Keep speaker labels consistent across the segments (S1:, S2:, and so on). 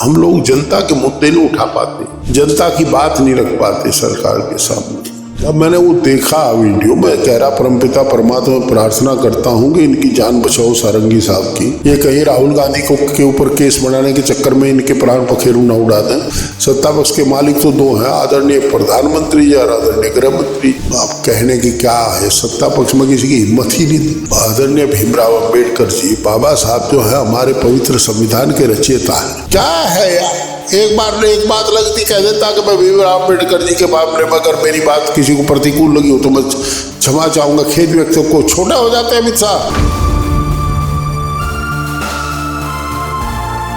S1: हम लोग जनता के मुद्दे नहीं उठा पाते, जनता की बात नहीं रख पाते सरकार के सामने। अब मैंने वो देखा वीडियो, मैं कह रहा परमपिता परमात्मा प्रार्थना करता हूँ कि इनकी जान बचाओ सारंगी साहब की। ये कहीं राहुल गांधी को के ऊपर केस बनाने के चक्कर में इनके प्राण पखेरु न उड़ा दें। सत्ता पक्ष के मालिक तो दो हैं, आदरणीय प्रधानमंत्री जी और आदरणीय गृह मंत्री। आप कहने की क्या है, सत्ता पक्ष में किसी की हिम्मत ही नहीं। आदरणीय भीमराव अम्बेडकर जी, बाबा साहब जो है हमारे पवित्र संविधान के रचयिता है। क्या है यार, एक बात लगती कह देता कि मैं भीमराव अम्बेडकर जी के मामले में अगर मेरी बात किसी को प्रतिकूल लगी हो तो मैं क्षमा चाहूंगा। खेद व्यक्ति को छोटा हो जाते हैं अमित शाह।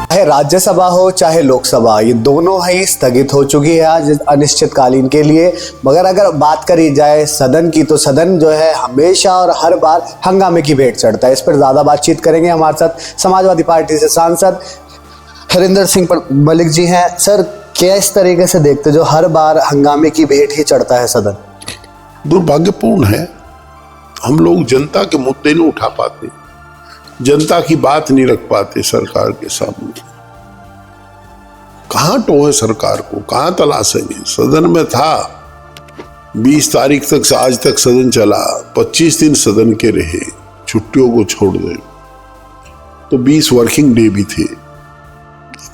S2: चाहे राज्यसभा हो चाहे लोकसभा, ये दोनों ही स्थगित हो चुकी है आज अनिश्चितकालीन के लिए। मगर अगर बात करी जाए सदन की, तो सदन जो है हमेशा और हर बार हंगामे की भेंट चढ़ता है। इस पर ज्यादा बातचीत करेंगे, हमारे साथ समाजवादी पार्टी से सांसद हरिंदर सिंह मलिक जी हैं। सर, क्या इस तरीके से देखते जो हर बार हंगामे की भेंट ही चढ़ता है सदन?
S1: दुर्भाग्यपूर्ण है, हम लोग जनता के मुद्दे नहीं उठा पाते, जनता की बात नहीं रख पाते सरकार के सामने। कहां टोए सरकार को, कहां तलाशेंगे? सदन में था 20 तारीख तक, आज तक सदन चला, 25 दिन सदन के रहे, छुट्टियों को छोड़ दें तो 20 वर्किंग डे भी थे।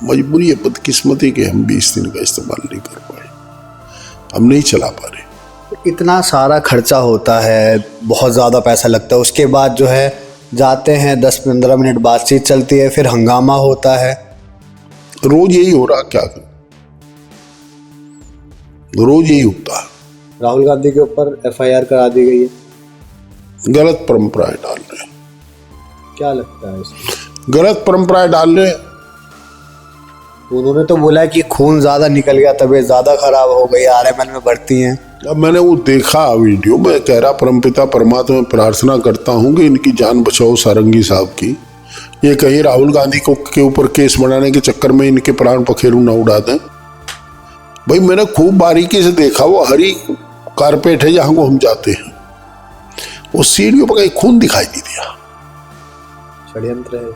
S1: मजबूरी है, बदकिस्मती के हम 20 दिन का इस्तेमाल नहीं कर पाए, हम नहीं चला पा रहे।
S2: इतना सारा खर्चा होता है, बहुत ज़्यादा पैसा लगता है, उसके बाद जो है जाते हैं 10-15 मिनट बातचीत चलती है, फिर हंगामा होता है।
S1: रोज यही हो रहा, क्या करें, रोज यही होता है।
S2: राहुल गांधी के ऊपर FIR करा दी गई है,
S1: गलत परंपराएं डाल रहे हैं।
S2: क्या लगता है इसमें?
S1: गलत परंपराएं डाल रहे हैं।
S2: उन्होंने तो बोला है कि खून ज्यादा निकल गया, तबीयत ज्यादा खराब हो गई, RML में भर्ती हैं।
S1: अब मैंने वो देखा वीडियो, मैं कह रहा परमपिता परमात्मा प्रार्थना करता हूँ कि इनकी जान बचाओ सारंगी साहब की। ये कहीं राहुल गांधी को के ऊपर केस बनाने के चक्कर में इनके प्राण पखेरु न उड़ा दें। भाई मैंने खूब बारीकी से देखा, वो हरी कारपेट है जहाँ को हम जाते हैं, वो सीढ़ियों पर कहीं खून दिखाई नहीं दिया।
S2: षड्यंत्र है?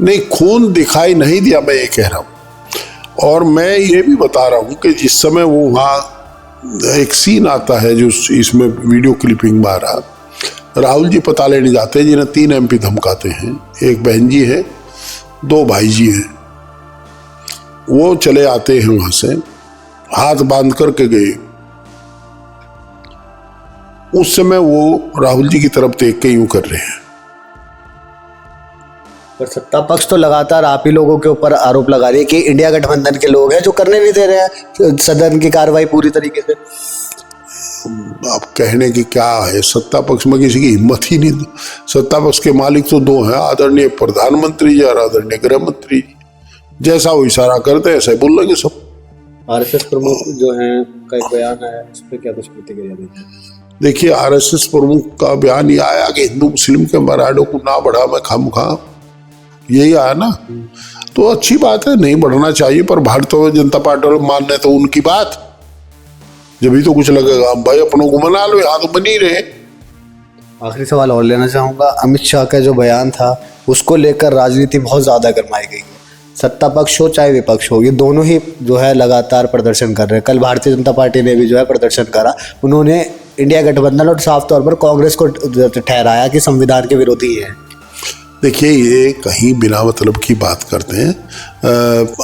S2: नहीं,
S1: खून दिखाई नहीं दिया, मैं ये कह रहा हूँ। और मैं ये भी बता रहा हूँ कि जिस समय वो वहाँ एक सीन आता है जो इसमें वीडियो क्लिपिंग में आ रहा, राहुल जी पता लेने जाते हैं जिन्हें 3 MP धमकाते हैं। एक बहन जी है, 2 भाई जी हैं। वो चले आते हैं वहां से, हाथ बांध करके गए। उस समय वो राहुल जी की तरफ देख के यूं कर रहे हैं।
S2: पर सत्ता पक्ष तो लगातार आप ही लोगों के ऊपर आरोप लगा रही है कि इंडिया गठबंधन के लोग हैं जो करने नहीं दे रहे हैं सदन की कार्रवाई पूरी तरीके से।
S1: आप कहने की क्या है, सत्ता पक्ष में किसी की हिम्मत ही नहीं। सत्ता पक्ष के मालिक तो दो हैं, आदरणीय प्रधानमंत्री जी और आदरणीय गृह मंत्री। जैसा वो इशारा करते हैं ऐसा ही बोल लेंगे सब।
S2: RSS प्रमुख जो हैं का एक बयान आया, उस पर क्या कुछ प्रतिक्रिया देते हैं?
S1: देखिए, RSS प्रमुख का बयान ये आया कि हिंदू मुस्लिम के मराठों को ना बढ़ा मैं खामखा, यही आया ना। तो अच्छी बात है, नहीं बढ़ना चाहिए, पर भारतीय जनता पार्टी वाले मान रहे तो उनकी बात, जब भी तो कुछ लगेगा। हम भाई अपनों को मना लो, यहाँ तो बन ही रहे।
S2: आखिरी सवाल और लेना चाहूँगा, अमित शाह का जो बयान था उसको लेकर राजनीति बहुत ज़्यादा गरमाई गई है। सत्ता पक्ष हो चाहे विपक्ष हो, ये दोनों ही जो है लगातार प्रदर्शन कर रहे हैं। कल भारतीय जनता पार्टी ने भी जो है प्रदर्शन करा, उन्होंने इंडिया गठबंधन और साफ तौर पर कांग्रेस को ठहराया कि संविधान के विरोधी है।
S1: देखिए, ये कहीं बिना मतलब की बात करते हैं।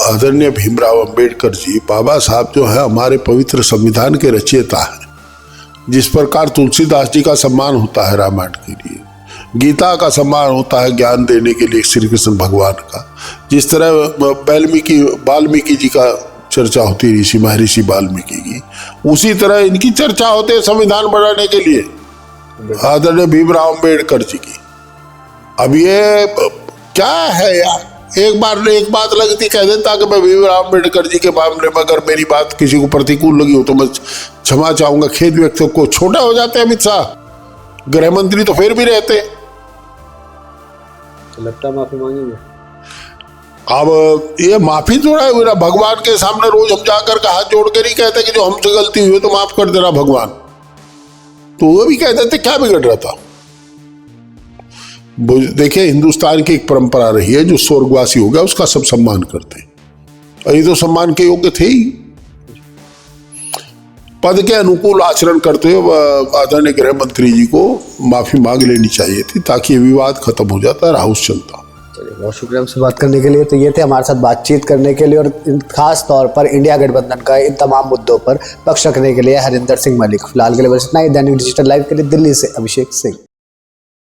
S1: आदरणीय भीमराव अम्बेडकर जी, बाबा साहब जो है हमारे पवित्र संविधान के रचयिता हैं। जिस प्रकार तुलसीदास जी का सम्मान होता है रामायण के लिए, गीता का सम्मान होता है ज्ञान देने के लिए श्री कृष्ण भगवान का, जिस तरह वाल्मीकि जी का चर्चा होती है, ऋषि महर्षि वाल्मीकि की, उसी तरह इनकी चर्चा होती है संविधान बनाने के लिए आदरणीय भीमराव अम्बेडकर जी की। अब ये क्या है यार, एक बात लगती कह देता कि मैं भीमराव अम्बेडकर जी के मामले में अगर मेरी बात किसी को प्रतिकूल लगी हो तो मैं क्षमा चाहूंगा। खेद व्यक्ति को छोटा हो जाते हैं अमित शाह। गृह मंत्री तो फिर भी रहते,
S2: तो लगता माफी मांगेंगे।
S1: अब ये माफी थोड़ा है मेरा, भगवान के सामने रोज हम जाकर के हाथ जोड़ के नहीं कहते कि जो हमसे गलती हुई तो माफ कर देना भगवान, तो वो भी कह देते क्या बिगड़ रहा था। देखिए, हिंदुस्तान की एक परंपरा रही है, जो स्वर्गवासी हो गया उसका सब सम्मान करते हैं। और ये तो सम्मान के योग्य थे ही। पद के अनुकूल आचरण करते हुए आदरणीय गृह मंत्री जी को माफी मांग लेनी चाहिए थी, ताकि ये विवाद खत्म हो जाता और हाउस चलता।
S2: बहुत शुक्रिया हमसे बात करने के लिए। तो ये थे हमारे साथ बातचीत करने के लिए और खास तौर पर इंडिया गठबंधन का इन तमाम मुद्दों पर पक्ष रखने के लिए हरिंदर सिंह मलिक। फिलहाल के लिए बस इतना ही। दैनिक डिजिटल लाइव के लिए दिल्ली से अभिषेक सिंह।